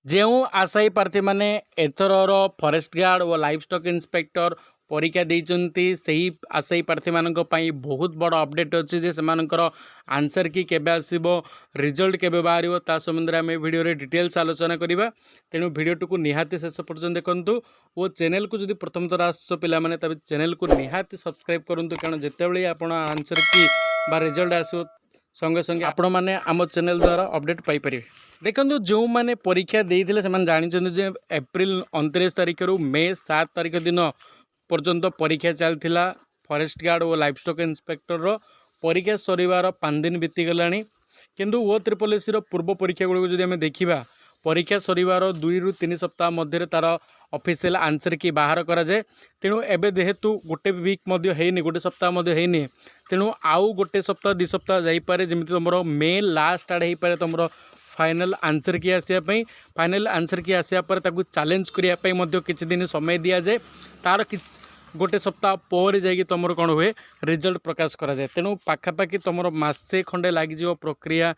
ଯେଉଁ ଆଶାୟୀ ପ୍ରାର୍ଥୀମାନେ ଏଥରର ଫରେଷ୍ଟ ଗାର୍ड ଓ ଲାଇଭ୍ ଷ୍ଟକ୍ ଇନ୍ସପେକ୍ଟର ପରୀକ୍ଷା ଦେଇଛନ୍ତି ସେହି ଆଶାୟୀ ପ୍ରାର୍ଥୀମାନଙ୍କ ପାଇଁ ବହୁତ ବଡ଼ ଅପଡେଟ୍ ଅଛି ଯେ ସେମାନଙ୍କର ଆନ୍ସର କି କେବେ ଆସିବ, ରିଜଲ୍ଟ କେବେ ବାହାରିବ, ତା ସମ୍ବନ୍ଧରେ ଆମେ ଭିଡ଼ିଓରେ ଡିଟେଲ୍ସ ଆଲୋଚନା କରିବା। ତେଣୁ ଭିଡ଼ିଓଟିକୁ ନିହାତି ଶେଷ ପର୍ଯ୍ୟନ୍ତ ଦେଖନ୍ତୁ ଓ ଚ୍ୟାନେଲକୁ ଯଦି ପ୍ରଥମ ଥର ଆସୁଛ ପିଲାମାନେ ତେବେ ଚ୍ୟାନେଲକୁ ନିହାତି ସବସ୍କ୍ରାଇବ୍ କରନ୍ତୁ, କାରଣ ଯେତେବେଳେ ଆପଣ ଆନ୍ସର କି ବା ରିଜଲ୍ଟ ଆସିବ संगे संगे आपण मैंने आम चैनल द्वारा अपडेट पाइपर। देखो जो मैंने परीक्षा देते से जानते एप्रिल 29 तारिख रु मे 7 तारिख दिन पर्यंत परीक्षा चलता फॉरेस्ट गार्ड और लाइव स्टॉक इंस्पेक्टर परीक्षा सर 5 दिन बीतीगला किंतु ओ ट्रिपल एस पूर्व परीक्षा गुड़िक जब देखा परीक्षा सर 2 ରୁ 3 सप्ताह मध्य तार ऑफिशियल आंसर की बाहर कराए। तेणु एवं जेहेतु गोटे वीक गोटे सप्ताह होनी तेणु आउ गोटे सप्ताह 2 सप्ताह जापे जमी तुम मे लास्ट आड़े हो पाए तुम फाइनल आंसर की आसापी फाइनल आंसर की आसापर चैलेंज करने किसी दिन समय दि जाए तार गोटे सप्ताह पर जाकि तुम कौन हुए रिजल्ट प्रकाश कराए। तेणु पाखापाखि तुम मसे खंडे लग प्रक्रिया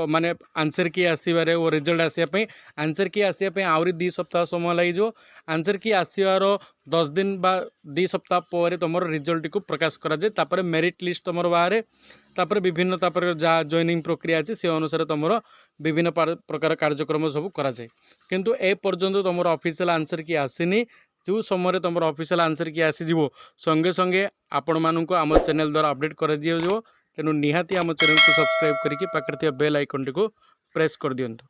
माने आंसर की आसबार और रिजल्ट आसापी आंसर की आसापी आहरी 2 सप्ताह समय लगे आंसर की आसबार 10 दिन बा 2 सप्ताह पर तुम रिजल्ट को प्रकाश कराए। मेरिट लिस्ट तुम बाहर तापर विभिन्न जहाँ जॉइनिंग प्रक्रिया अच्छी से अनुसार तुम विभिन्न प्रकार कार्यक्रम सब कराए किंतु ए पर्यंत तुम ऑफिशियल आंसर की आसीनी। जो समय तुम ऑफिशियल आंसर की आसीज संगे संगे आपण मानक आम चैनल द्वारा अपडेट कर दिया। तेणु निहाती आम चैनल को सब्सक्राइब करके पाखे बेल आइकन टी को प्रेस कर दियंतु।